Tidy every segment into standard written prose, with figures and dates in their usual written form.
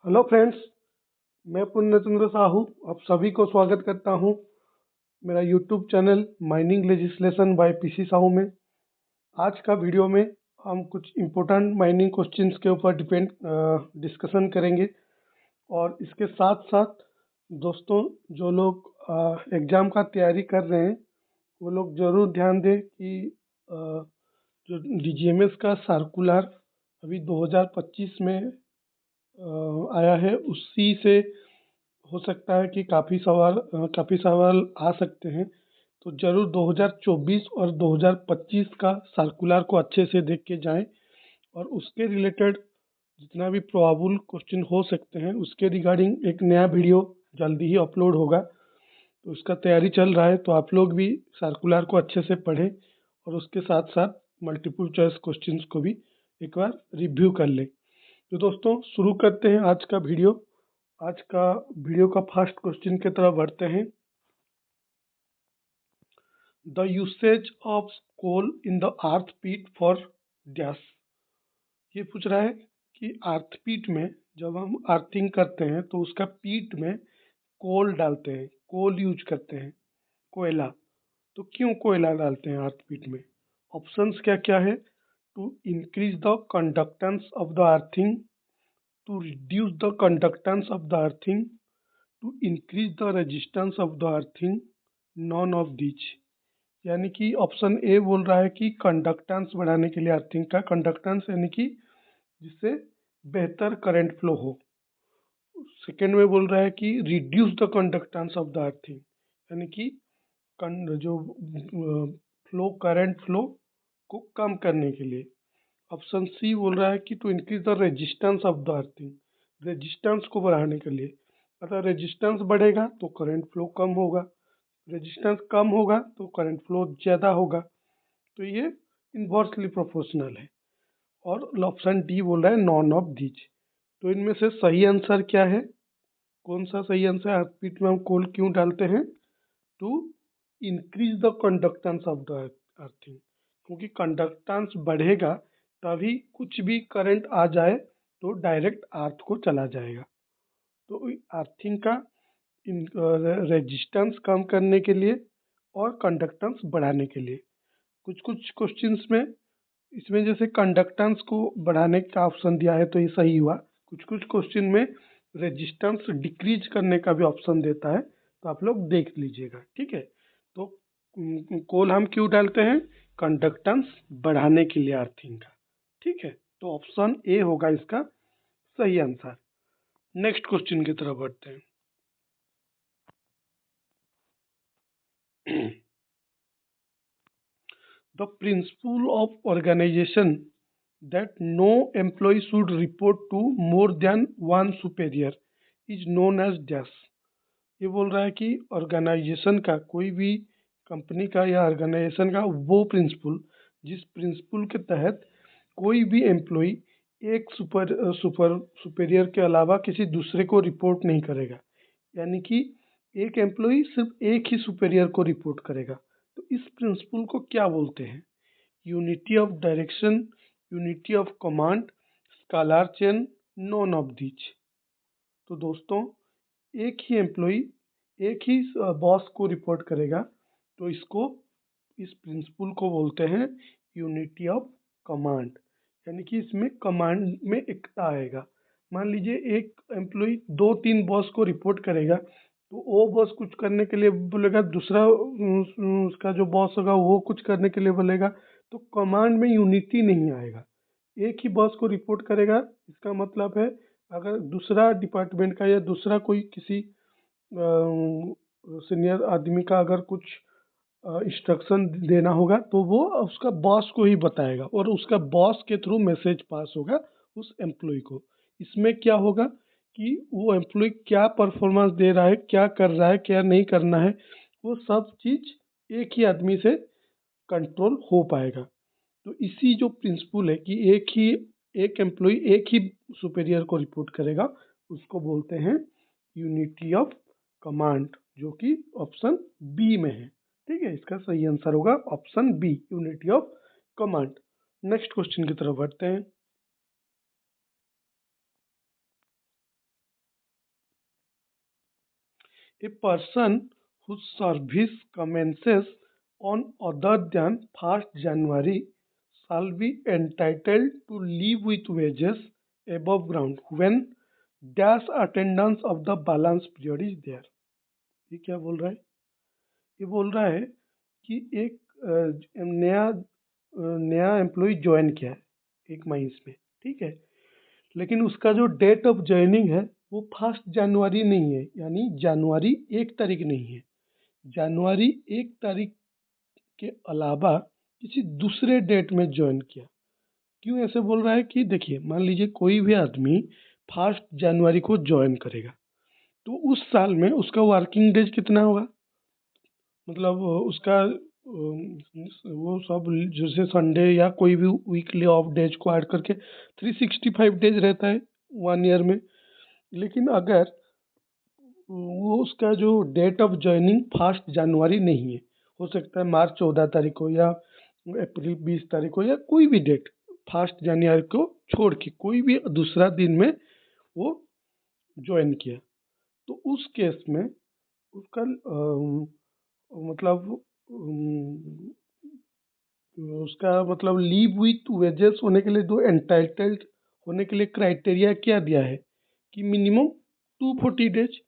Hello friends, मैं पुण्यचंद्र साहू आप सभी को स्वागत करता हूं मेरा YouTube channel mining legislation by PC Sahu में। आज का वीडियो में हम कुछ इम्पोर्टेंट माइनिंग क्वेश्चंस के ऊपर डिस्कशन करेंगे और इसके साथ साथ दोस्तों जो लोग एग्ज़ाम का तैयारी कर रहे हैं वो लोग ज़रूर ध्यान दें कि अ, जो डीजीएमएस का सर्कुलर अभी 2025 में आया है, उसी से हो सकता है कि काफ़ी सवाल आ सकते हैं। तो ज़रूर 2024 और 2025 का सर्कुलर को अच्छे से देख के जाएं और उसके रिलेटेड जितना भी प्रोबेबल क्वेश्चन हो सकते हैं उसके रिगार्डिंग एक नया वीडियो जल्दी ही अपलोड होगा। तो उसका तैयारी चल रहा है, तो आप लोग भी सर्कुलर को अच्छे से पढ़ें और उसके साथ साथ मल्टीपल चॉइस क्वेश्चंस को भी एक बार रिव्यू कर लें। तो दोस्तों शुरू करते हैं आज का वीडियो। आज का वीडियो का फर्स्ट क्वेश्चन की तरफ बढ़ते हैं। The usage of coal in the earth pit for dash. ये पूछ रहा है कि अर्थ पीट में जब हम अर्थिंग करते हैं तो उसका पीट में कोल डालते हैं, कोल यूज करते हैं, कोयला। तो क्यों कोयला डालते हैं अर्थ पीट में? ऑप्शंस क्या क्या है? To increase the conductance of the earthing, to reduce the conductance of the earthing, to increase the resistance of the earthing, none of these। यानी कि ऑप्शन ए बोल रहा है कि कंडक्टेंस बढ़ाने के लिए अर्थिंग का कंडक्टेंस, यानी कि जिससे बेहतर करंट फ्लो हो। सेकेंड में बोल रहा है कि reduce the conductance of the earthing, यानी कि जो करंट फ्लो को कम करने के लिए। ऑप्शन सी बोल रहा है कि to increase the resistance of the earthing, resistance को बढ़ाने के लिए। अगर रेजिस्टेंस बढ़ेगा तो करंट फ्लो कम होगा, रेजिस्टेंस कम होगा तो करंट फ्लो ज़्यादा होगा। तो ये इन्वर्सली प्रोपोर्शनल है। और ऑप्शन डी बोल रहा है नॉन ऑफ दीज। तो इनमें से सही आंसर क्या है? कौन सा सही आंसर है? अर्थ में हम कोल क्यों डालते हैं? To increase the conductance of the earthing, क्योंकि कंडक्टेंस बढ़ेगा तभी कुछ भी करंट आ जाए तो डायरेक्ट अर्थ को चला जाएगा। तो अर्थिंग का रेजिस्टेंस कम करने के लिए और कंडक्टेंस बढ़ाने के लिए। कुछ कुछ क्वेश्चंस में इसमें जैसे कंडक्टेंस को बढ़ाने का ऑप्शन दिया है तो ये सही हुआ। कुछ कुछ क्वेश्चन में रेजिस्टेंस डिक्रीज करने का भी ऑप्शन देता है, तो आप लोग देख लीजिएगा, ठीक है। तो कोल हम क्यों डालते हैं? कंडक्टेंस बढ़ाने के लिए अर्थिंग का, ठीक है। तो ऑप्शन ए होगा इसका सही आंसर। नेक्स्ट क्वेश्चन की तरफ बढ़ते हैं। The principle of organization that no employee should report to more than one superior is known as dash। ये बोल रहा है कि ऑर्गेनाइजेशन का, कोई भी कंपनी का या ऑर्गेनाइजेशन का वो प्रिंसिपल जिस प्रिंसिपल के तहत कोई भी एम्प्लॉय एक सुपीरियर के अलावा किसी दूसरे को रिपोर्ट नहीं करेगा। यानी कि एक एम्प्लॉय सिर्फ एक ही सुपीरियर को रिपोर्ट करेगा। तो इस प्रिंसिपल को क्या बोलते हैं? Unity of direction, unity of command, scalar chain, non of these. तो दोस्तों एक ही एम्प्लॉय एक ही बॉस को रिपोर्ट करेगा, तो इस प्रिंसिपल को बोलते हैं यूनिटी ऑफ कमांड। यानी कि इसमें कमांड में एकता आएगा। मान लीजिए एक एम्प्लॉय दो तीन बॉस को रिपोर्ट करेगा, तो वो बॉस कुछ करने के लिए बोलेगा, दूसरा उसका जो बॉस होगा वो कुछ करने के लिए बोलेगा, तो कमांड में यूनिटी नहीं आएगा। एक ही बॉस को रिपोर्ट करेगा, इसका मतलब है अगर दूसरा डिपार्टमेंट का या दूसरा कोई किसी सीनियर आदमी का अगर कुछ इंस्ट्रक्शन देना होगा तो वो उसका बॉस को ही बताएगा और उसका बॉस के थ्रू मैसेज पास होगा उस एम्प्लॉय को। इसमें क्या होगा कि वो एम्प्लॉय क्या परफॉर्मेंस दे रहा है, क्या कर रहा है, क्या नहीं करना है, वो सब चीज़ एक ही आदमी से कंट्रोल हो पाएगा। तो इसी जो प्रिंसिपल है कि एक एम्प्लॉय एक ही सुपीरियर को रिपोर्ट करेगा, उसको बोलते हैं यूनिटी ऑफ कमांड, जो कि ऑप्शन बी में है, ठीक है। इसका सही आंसर होगा option B, unity of command. Next question की तरफ बढ़ते हैं। A person whose service commences on other than 1st January shall be entitled to leave with wages above ground when dash attendance of the balance period is there। ये क्या बोल रहा है? ये बोल रहा है कि एक नया एम्प्लॉय ज्वाइन किया है 1 मई में, ठीक है, लेकिन उसका जो डेट ऑफ ज्वाइनिंग है वो 1 जनवरी नहीं है, यानी जनवरी 1 तारीख नहीं है। जनवरी 1 तारीख के अलावा किसी दूसरे डेट में ज्वाइन किया। क्यों ऐसे बोल रहा है कि देखिए, मान लीजिए कोई भी आदमी 1 जनवरी को ज्वाइन करेगा, तो उस साल में उसका वर्किंग डेज कितना होगा? मतलब उसका वो सब जैसे संडे या कोई भी वीकली ऑफ डेज को ऐड करके 365 डेज रहता है 1 ईयर में। लेकिन अगर वो उसका जो डेट ऑफ ज्वाइनिंग 1 जनवरी नहीं है, हो सकता है मार्च 14 तारीख को या अप्रैल 20 तारीख को या कोई भी डेट 1 जनवरी को छोड़ के कोई भी दूसरा दिन में वो ज्वाइन किया, तो उस केस में उसका मतलब उसका मतलब लीव विथ वेजेस होने के लिए दो एंटाइटल्ड होने के लिए क्राइटेरिया क्या दिया है कि मिनिमम 240 डेज,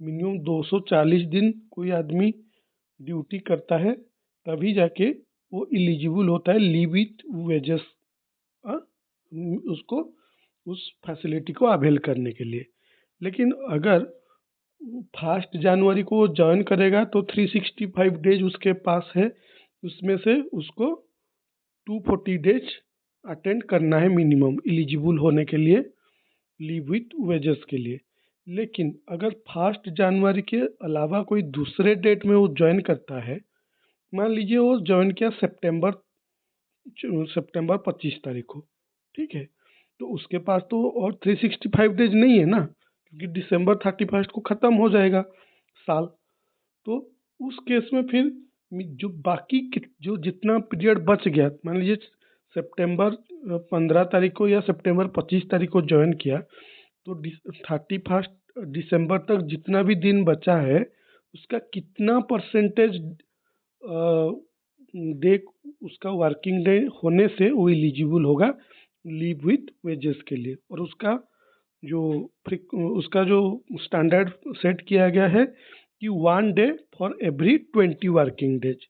मिनिमम 240 दिन कोई आदमी ड्यूटी करता है, तभी जाके वो एलिजिबल होता है लीव विथ वेजेस, उसको उस फैसिलिटी को अवेल करने के लिए। लेकिन अगर 1 जनवरी को वो ज्वाइन करेगा तो 365 डेज उसके पास है, उसमें से उसको 240 डेज अटेंड करना है मिनिमम एलिजिबल होने के लिए लीव विथ वेजेस के लिए। लेकिन अगर 1 जनवरी के अलावा कोई दूसरे डेट में वो ज्वाइन करता है, मान लीजिए वो ज्वाइन किया सितंबर 25 तारीख को, ठीक है, तो उसके पास तो और 365 डेज नहीं है ना, क्योंकि दिसंबर 31 को ख़त्म हो जाएगा साल। तो उस केस में फिर जो बाकी जो जितना पीरियड बच गया, मान लीजिए सितंबर 15 तारीख को या सितंबर 25 तारीख को ज्वाइन किया, तो 31 दिसंबर तक जितना भी दिन बचा है उसका कितना परसेंटेज डे उसका वर्किंग डे होने से वो एलिजिबल होगा लीव विथ वेजेस के लिए। और उसका जो स्टैंडर्ड सेट किया गया है कि 1 day for every 20 working days,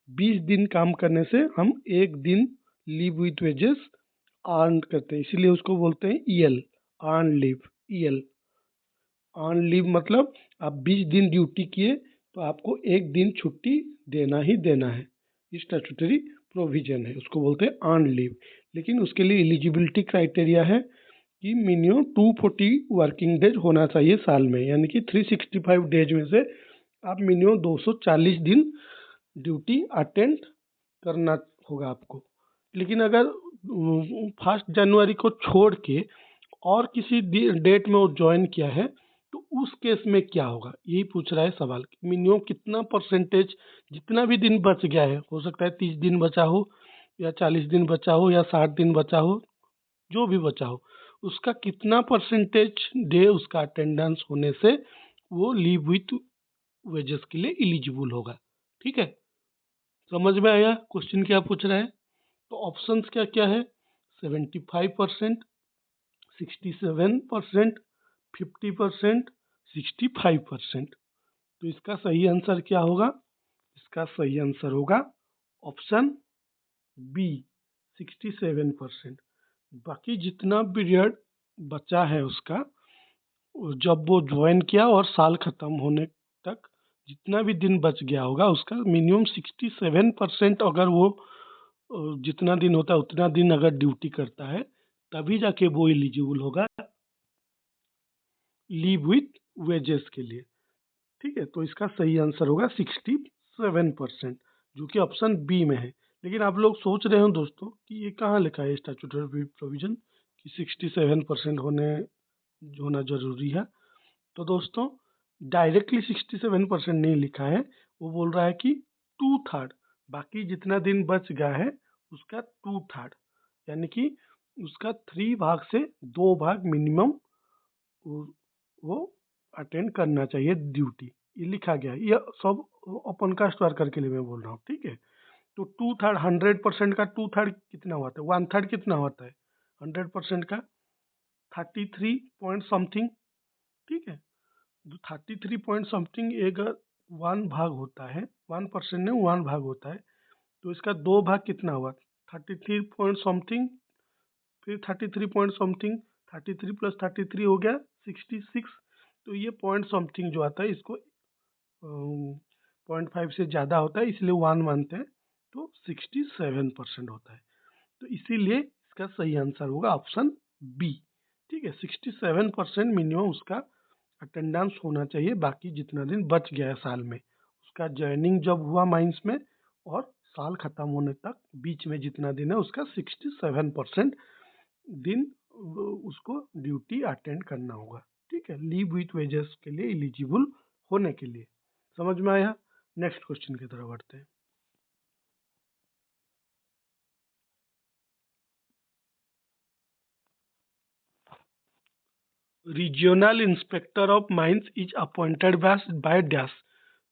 20 दिन काम करने से हम 1 दिन लीव विथ वेजेस अर्न करते हैं, इसीलिए उसको बोलते हैं EL, earn leave. EL earn leave मतलब आप 20 दिन ड्यूटी किए तो आपको 1 दिन छुट्टी देना ही देना है, स्टैट्यूटरी प्रोविजन है, उसको बोलते हैं अर्न लीव। लेकिन उसके लिए एलिजिबिलिटी क्राइटेरिया है कि मिनिमम 240 वर्किंग डेज होना चाहिए साल में, यानी कि 365 डेज में से आप मिनिमम 240 दिन ड्यूटी अटेंड करना होगा आपको। लेकिन अगर 1 जनवरी को छोड़ के और किसी डेट में वो ज्वाइन किया है तो उस केस में क्या होगा, यही पूछ रहा है सवाल। मिनिमम कितना परसेंटेज, जितना भी दिन बच गया है, हो सकता है 30 दिन बचा हो या 40 दिन बचा हो या 60 दिन बचा हो, जो भी बचा हो, उसका कितना परसेंटेज डे उसका अटेंडेंस होने से वो लीव विथ वेजेस के लिए एलिजिबल होगा। ठीक है, समझ में आया क्वेश्चन क्या पूछ रहा है? तो ऑप्शंस क्या क्या है? 75%, 67%, 50%, 65%। तो इसका सही आंसर क्या होगा? इसका सही आंसर होगा ऑप्शन बी, 67%। बाकी जितना पीरियड बचा है उसका, जब वो ज्वाइन किया और साल खत्म होने तक जितना भी दिन बच गया होगा उसका मिनिमम 67% अगर वो जितना दिन होता है उतना दिन अगर ड्यूटी करता है, तभी जाके वो एलिजिबल होगा लीव विथ वेजेस के लिए। ठीक है, तो इसका सही आंसर होगा 67%, जो कि ऑप्शन बी में है। लेकिन आप लोग सोच रहे हो दोस्तों कि ये कहाँ लिखा है स्टैट्यूटरी प्रोविजन कि 67% होना जरूरी है। तो दोस्तों डायरेक्टली 67% नहीं लिखा है, वो बोल रहा है कि 2/3, बाकी जितना दिन बच गया है उसका 2/3, यानी कि उसका 3 भाग से 2 भाग मिनिमम वो अटेंड करना चाहिए ड्यूटी। ये लिखा गया है, ये सब ओपन कास्ट वर्कर के लिए मैं बोल रहा हूँ, ठीक है। तो 2/3 100% का 2/3 कितना होता है, 1/3 कितना होता है 100% का 33 पॉइंट समथिंग, ठीक है। 33 पॉइंट समथिंग अगर 1 भाग होता है, 1% में 1 भाग होता है, तो इसका 2 भाग कितना हुआ 33 पॉइंट समथिंग, फिर 33 पॉइंट समथिंग, 33 + 33 हो गया 66। तो ये पॉइंट समथिंग जो आता है इसको 0.5 से ज़्यादा होता है, इसलिए 1 मानते हैं, तो 67% होता है। तो इसीलिए इसका सही आंसर होगा ऑप्शन बी, ठीक है। 67% मिनिमम उसका अटेंडेंस होना चाहिए, बाकी जितना दिन बच गया है साल में, उसका ज्वाइनिंग जब हुआ माइंस में और साल खत्म होने तक बीच में जितना दिन है उसका 67% दिन उसको ड्यूटी अटेंड करना होगा, ठीक है, लीव विथ वेजेस के लिए एलिजिबल होने के लिए। समझ में आया? नेक्स्ट क्वेश्चन की तरफ बढ़ते हैं। Regional inspector of mines is appointed by dash.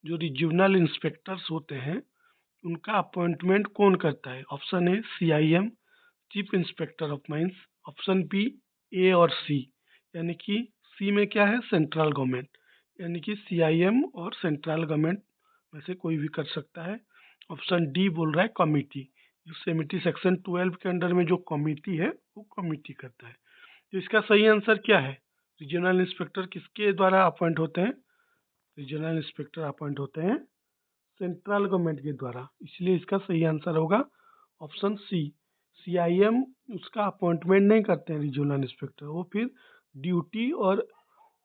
जो रीजनल इंस्पेक्टर्स होते हैं उनका अपॉइंटमेंट कौन करता है? Option A CIM, chief inspector of mines. Option B A और सी, यानी कि सी में क्या है सेंट्रल गवर्नमेंट, यानी कि CIM और सेंट्रल गवर्नमेंट में से कोई भी कर सकता है। ऑप्शन डी बोल रहा है कमिटी, जो सेमिटी सेक्शन 12 के अंडर में जो कमिटी है वो कमिटी करता है। तो इसका सही आंसर क्या है? रीजनल इंस्पेक्टर किसके द्वारा अपॉइंट होते हैं? रीजनल इंस्पेक्टर अपॉइंट होते हैं सेंट्रल गवर्नमेंट के द्वारा, इसलिए इसका सही आंसर होगा ऑप्शन सी। CIM उसका अपॉइंटमेंट नहीं करते हैं रीजनल इंस्पेक्टर, वो फिर ड्यूटी और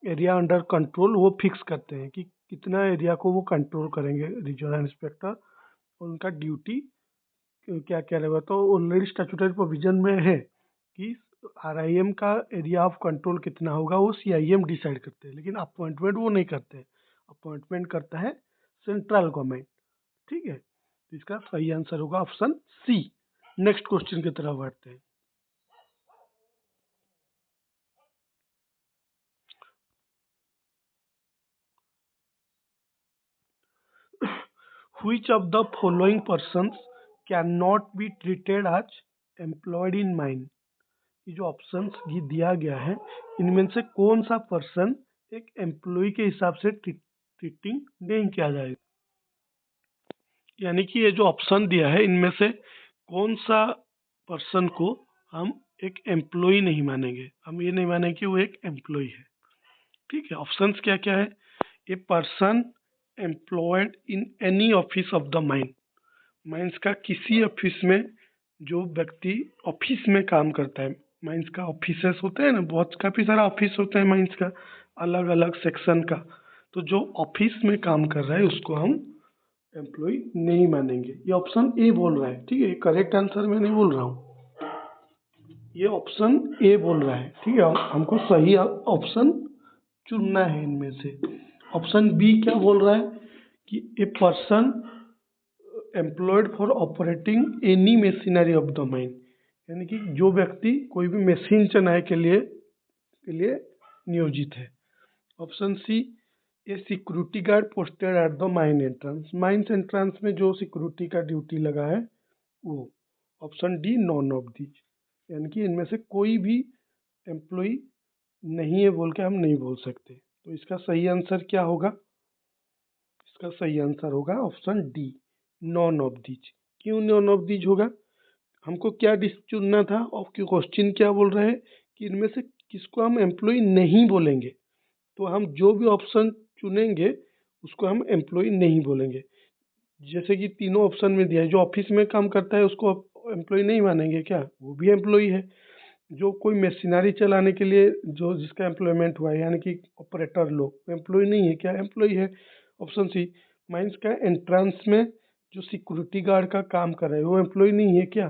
एरिया अंडर कंट्रोल वो फिक्स करते हैं कि कितना एरिया को वो कंट्रोल करेंगे रीजनल इंस्पेक्टर, उनका ड्यूटी क्या क्या रहेगा। तो ऑलरेडी स्टैट्यूटरी प्रोविजन में है कि RIM का एरिया ऑफ कंट्रोल कितना होगा वो CIM डिसाइड करते हैं, लेकिन अपॉइंटमेंट वो नहीं करते हैं, अपॉइंटमेंट करता है सेंट्रल गवर्नमेंट, ठीक है। तो इसका सही आंसर होगा ऑप्शन सी। नेक्स्ट क्वेश्चन की तरफ बढ़ते हैं। Which of the following persons cannot be treated as employed in mine? ये जो ऑप्शंस दिया गया है इनमें से कौन सा पर्सन एक एम्प्लॉय के हिसाब से ट्रीटिंग नहीं किया जाएगा? यानी कि ये जो ऑप्शन दिया है इनमें से कौन सा पर्सन को हम एक एम्प्लॉय नहीं मानेंगे, हम ये नहीं मानेंगे कि वो एक एम्प्लॉय है, ठीक है। ऑप्शंस क्या क्या है? A person employed in any office of the mine, mines का किसी ऑफिस में जो व्यक्ति ऑफिस में काम करता है, माइंस का ऑफिसेस होते हैं ना, बहुत काफ़ी सारा ऑफिस होता है माइंस का, अलग अलग सेक्शन का, तो जो ऑफिस में काम कर रहा है उसको हम एम्प्लॉय नहीं मानेंगे। ये ऑप्शन ए बोल रहा है, ठीक है, करेक्ट आंसर मैं नहीं बोल रहा हूँ, ये ऑप्शन ए बोल रहा है, ठीक है। हमको सही ऑप्शन चुनना है इनमें से। ऑप्शन बी क्या बोल रहा है कि a person employed for operating any machinery of the mine, यानी कि जो व्यक्ति कोई भी मशीन चलाने के लिए नियोजित है। Option C a security guard posted at the mine entrance, mines entrance में जो सिक्योरिटी का ड्यूटी लगा है वो। Option D none of these, यानी कि इनमें से कोई भी एम्प्लॉय नहीं है बोल के हम नहीं बोल सकते। तो इसका सही आंसर क्या होगा? इसका सही आंसर होगा option D none of these. क्यों नॉन ऑफ दीज होगा? हमको क्या चुनना था और क्वेश्चन क्या बोल रहे हैं कि इनमें से किसको हम एम्प्लॉय नहीं बोलेंगे, तो हम जो भी ऑप्शन चुनेंगे उसको हम एम्प्लॉय नहीं बोलेंगे। जैसे कि तीनों ऑप्शन में दिया है, जो ऑफिस में काम करता है उसको एम्प्लॉय नहीं मानेंगे क्या? वो भी एम्प्लॉय है। जो कोई मशीनरी चलाने के लिए जो जिसका एम्प्लॉयमेंट हुआ है, यानी कि ऑपरेटर लोग, एम्प्लॉय नहीं है क्या? एम्प्लॉय है। ऑप्शन सी माइंस का एंट्रेंस में जो सिक्योरिटी गार्ड का काम कर रहे हैं वो एम्प्लॉय नहीं है क्या?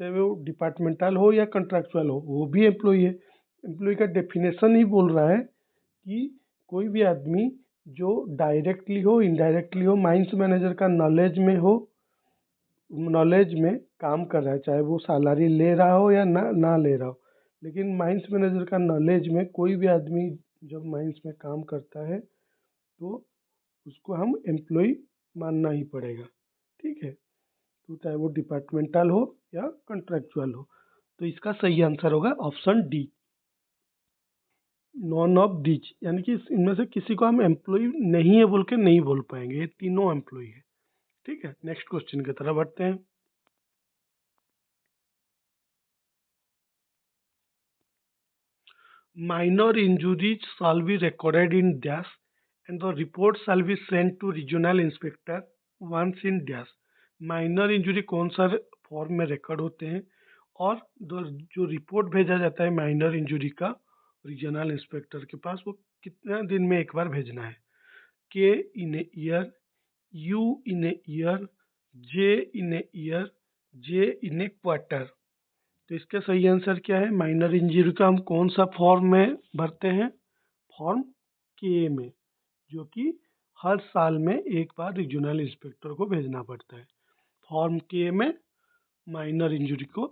चाहे वो डिपार्टमेंटल हो या कंट्रैक्चुअल हो, वो भी एम्प्लॉय है। एम्प्लॉय का डेफिनेशन ही बोल रहा है कि कोई भी आदमी जो डायरेक्टली हो इनडायरेक्टली हो माइंस मैनेजर का नॉलेज में काम कर रहा है, चाहे वो सैलरी ले रहा हो या ना ले रहा हो, लेकिन माइंस मैनेजर का नॉलेज में कोई भी आदमी जब माइंस में काम करता है तो उसको हम एम्प्लॉय मानना ही पड़ेगा। ठीक है, तो चाहे वो डिपार्टमेंटल हो या कॉन्ट्रेक्चुअल हो। तो इसका सही आंसर होगा option D, none of these, यानी कि इनमें से किसी को हम एम्प्लॉय नहीं है बोल के नहीं बोल पाएंगे, ये तीनों एम्प्लॉय है। ठीक है, नेक्स्ट क्वेश्चन की तरफ बढ़ते हैं। Minor injuries shall be recorded in dash and the report shall be sent to regional inspector once in dash। Minor injury कौन सा फॉर्म में रिकॉर्ड होते हैं और जो रिपोर्ट भेजा जाता है माइनर इंजुरी का रीजनल इंस्पेक्टर के पास, वो कितना दिन में एक बार भेजना है? K in a year, U in a year, J in a year, J in a quarter. तो इसका सही आंसर क्या है? माइनर इंजरी का हम कौन सा फॉर्म में भरते हैं? फॉर्म के में, जो कि हर साल में एक बार रीजनल इंस्पेक्टर को भेजना पड़ता है। फॉर्म के में माइनर इंजरी को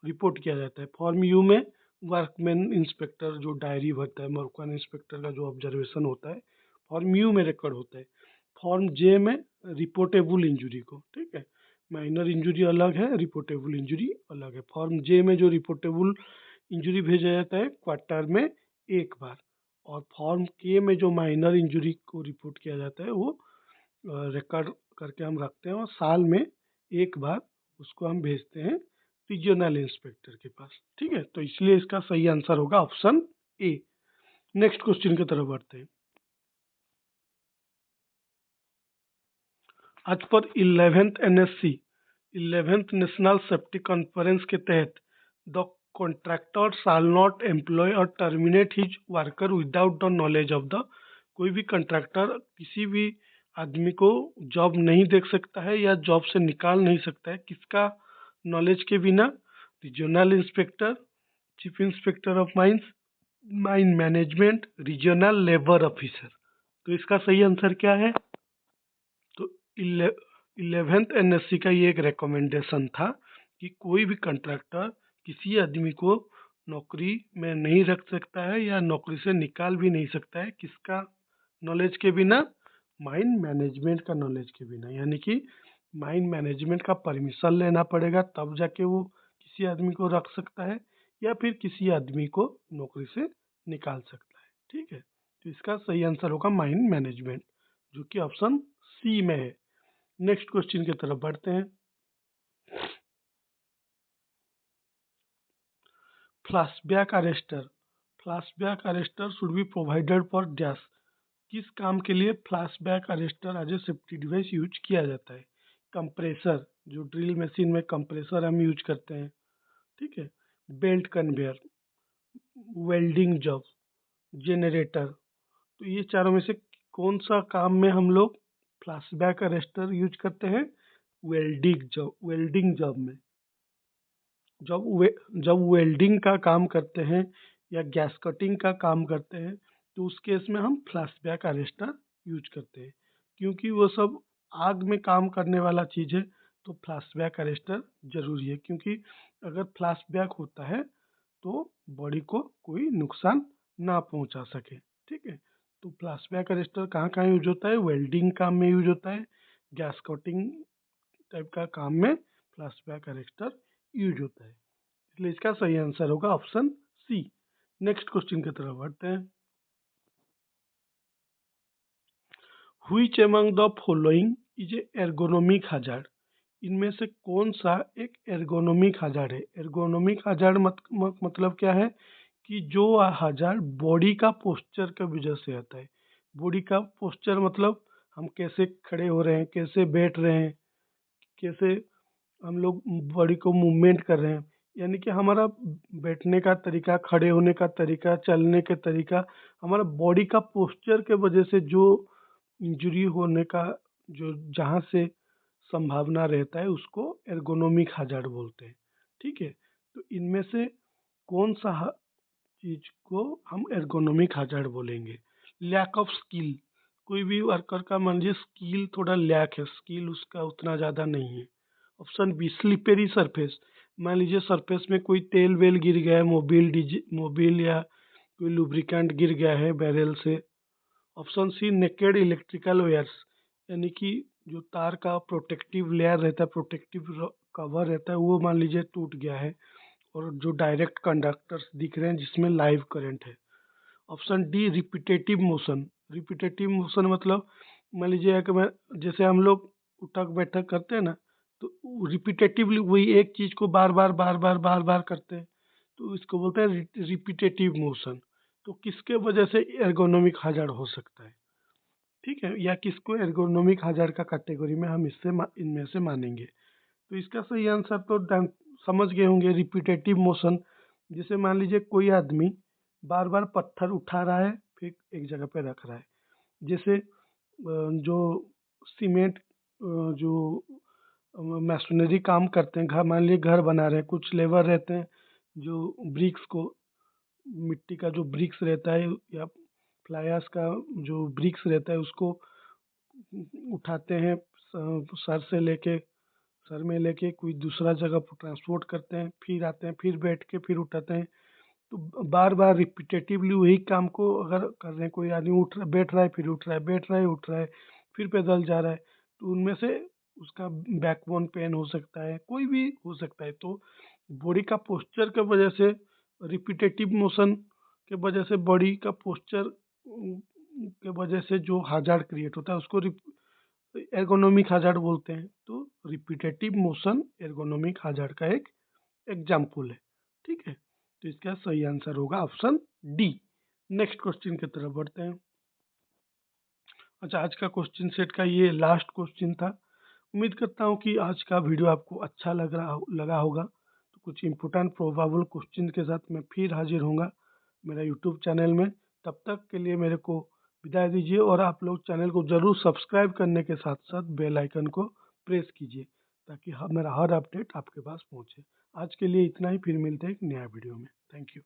रिपोर्ट किया जाता है। फॉर्म यू में वर्कमैन इंस्पेक्टर जो डायरी भरता है, वर्कमैन इंस्पेक्टर का जो ऑब्जर्वेशन होता है, फॉर्म यू में रिकॉर्ड होता है। फॉर्म जे में रिपोर्टेबल इंजरी को, ठीक है, माइनर इंजरी अलग है, रिपोर्टेबल इंजरी अलग है। फॉर्म जे में जो रिपोर्टेबल इंजरी भेजा जाता है क्वार्टर में एक बार, और फॉर्म के में जो माइनर इंजरी को रिपोर्ट किया जाता है वो रिकॉर्ड करके हम रखते हैं और साल में एक बार उसको हम भेजते हैं रीजनल इंस्पेक्टर के पास। ठीक है, तो इसलिए इसका सही आंसर होगा ऑप्शन ए। नेक्स्ट क्वेश्चन की तरफ बढ़ते हैं। आज पर 11th NSC 11th national safety conference के तहत the contractor shall not employ और terminate his worker without the knowledge of the, कोई भी कॉन्ट्रैक्टर किसी भी आदमी को जॉब नहीं दे सकता है या जॉब से निकाल नहीं सकता है, किसका नॉलेज के बिना? Regional inspector, chief inspector of mines, mine management, regional labour officer. तो इसका सही आंसर क्या है? तो 11th NSC का ये एक रिकमेंडेशन था कि कोई भी कॉन्ट्रैक्टर किसी आदमी को नौकरी में नहीं रख सकता है या नौकरी से निकाल भी नहीं सकता है, किसका नॉलेज के बिना? माइन मैनेजमेंट का नॉलेज के बिना, यानी कि माइन मैनेजमेंट का परमिशन लेना पड़ेगा तब जाके वो किसी आदमी को रख सकता है या फिर किसी आदमी को नौकरी से निकाल सकता है। ठीक है, तो इसका सही आंसर होगा माइन मैनेजमेंट, जो कि ऑप्शन सी में है। नेक्स्ट क्वेश्चन की तरफ बढ़ते हैं। Flashback arrester, flashback arrester should be provided for dash. किस काम के लिए flashback arrester as a safety device use किया जाता है? कंप्रेसर, जो ड्रिल मशीन में कंप्रेसर हम यूज करते हैं, ठीक है, belt conveyor, welding job, generator. तो ये चारों में से कौन सा काम में हम लोग फ्लैशबैक अरेस्टर यूज करते हैं? वेल्डिंग जॉब में। जब वेल्डिंग का काम करते हैं या गैस कटिंग का काम करते हैं तो उस केस में हम फ्लैशबैक अरेस्टर यूज करते हैं, क्योंकि वो सब आग में काम करने वाला चीज़ है। तो फ्लैशबैक अरेस्टर जरूरी है, क्योंकि अगर फ्लैशबैक होता है तो बॉडी को कोई नुकसान ना पहुंचा सके। ठीक है, तो फ्लैशबैक अरेस्टर कहाँ कहाँ यूज होता है? वेल्डिंग काम में यूज होता है, गैस कटिंग टाइप का काम में फ्लैशबैक अरेस्टर यूज होता है, इसलिए इसका सही आंसर होगा ऑप्शन सी। नेक्स्ट क्वेश्चन की तरफ बढ़ते हैं। Which among the following is a ergonomic hazard. इनमें से कौन सा एक एर्गोनोमिक हजार्ड है? एर्गोनोमिक हजार्ड मतलब क्या है कि जो हजार्ड बॉडी का पोस्चर का वजह से आता है। बॉडी का पोस्चर मतलब हम कैसे खड़े हो रहे हैं, कैसे बैठ रहे हैं, कैसे हम लोग बॉडी को मूवमेंट कर रहे हैं, यानी कि हमारा बैठने का तरीका, खड़े होने का तरीका, चलने का तरीका, हमारा बॉडी का पोस्चर के वजह से जो इंजरी होने का जो जहाँ से संभावना रहता है उसको एर्गोनोमिक हजार्ड बोलते हैं। ठीक है, तो इनमें से कौन सा चीज को हम एर्गोनोमिक हजार्ड बोलेंगे? लैक ऑफ स्किल, कोई भी वर्कर का मान लीजिए स्किल थोड़ा लैक है, स्किल उसका उतना ज़्यादा नहीं है। ऑप्शन बी स्लिपेरी सरफेस, मान लीजिए सरफेस में कोई तेल वेल गिर गया है, मोबिल या कोई लुब्रिकेंट गिर गया है बैरल से option C naked electrical wires, यानी कि जो तार का प्रोटेक्टिव लेयर रहता है, प्रोटेक्टिव कवर रहता है, वो मान लीजिए टूट गया है और जो डायरेक्ट कंडक्टर्स दिख रहे हैं जिसमें लाइव करंट है। Option D repetitive motion. Repetitive motion मतलब मान लीजिए कि मैं, जैसे हम लोग उठक बैठक करते हैं ना, तो रिपीटेटिवली वही एक चीज़ को बार बार बार बार बार बार करते हैं, तो इसको बोलते हैं रिपीटेटिव मोशन। तो किसके वजह से एर्गोनॉमिक हैज़ार्ड हो सकता है, ठीक है, या किसको एर्गोनॉमिक हैज़ार्ड का कैटेगरी में हम इनमें से मानेंगे। तो इसका सही आंसर तो समझ गए होंगे, रिपीटेटिव मोशन। जैसे मान लीजिए कोई आदमी बार बार पत्थर उठा रहा है फिर एक जगह पे रख रहा है, जैसे जो सीमेंट, जो मैसनरी काम करते हैं, घर मान लीजिए घर बना रहे हैं, कुछ लेबर रहते हैं जो ब्रिक्स को, मिट्टी का जो ब्रिक्स रहता है या फ्लायर्स का जो ब्रिक्स रहता है उसको उठाते हैं, सर से लेके, सर में लेके कोई दूसरा जगह पर ट्रांसपोर्ट करते हैं, फिर आते हैं, फिर बैठ के फिर उठाते हैं। तो बार बार रिपीटेटिवली वही काम को अगर कर रहे हैं, कोई आदमी उठ रहा बैठ रहा है फिर उठ रहा है, बैठ रहा है उठ रहा है, फिर पैदल जा रहा है, तो उनमें से उसका बैकबोन पेन हो सकता है, कोई भी हो सकता है। तो बॉडी का पोस्चर के वजह से, रिपीटेटिव मोशन के वजह से, बॉडी का पोस्चर के वजह से जो हैज़ार्ड क्रिएट होता है उसको एर्गोनॉमिक हैज़ार्ड बोलते हैं। तो रिपीटेटिव मोशन एर्गोनॉमिक हैज़ार्ड का एक एग्जाम्पल है, ठीक है। तो इसका सही आंसर होगा ऑप्शन डी। नेक्स्ट क्वेश्चन की तरफ बढ़ते हैं। अच्छा, आज का क्वेश्चन सेट का ये लास्ट क्वेश्चन था। उम्मीद करता हूँ कि आज का वीडियो आपको अच्छा लगा होगा। तो कुछ इम्पोर्टेंट प्रोबेबल क्वेश्चन के साथ मैं फिर हाजिर होऊंगा मेरा यूट्यूब चैनल में। तब तक के लिए मेरे को विदाई दीजिए, और आप लोग चैनल को ज़रूर सब्सक्राइब करने के साथ साथ बेल आइकन को प्रेस कीजिए ताकि मेरा हर अपडेट आपके पास पहुँचे। आज के लिए इतना ही, फिर मिलते हैं एक नया वीडियो में। Thank you.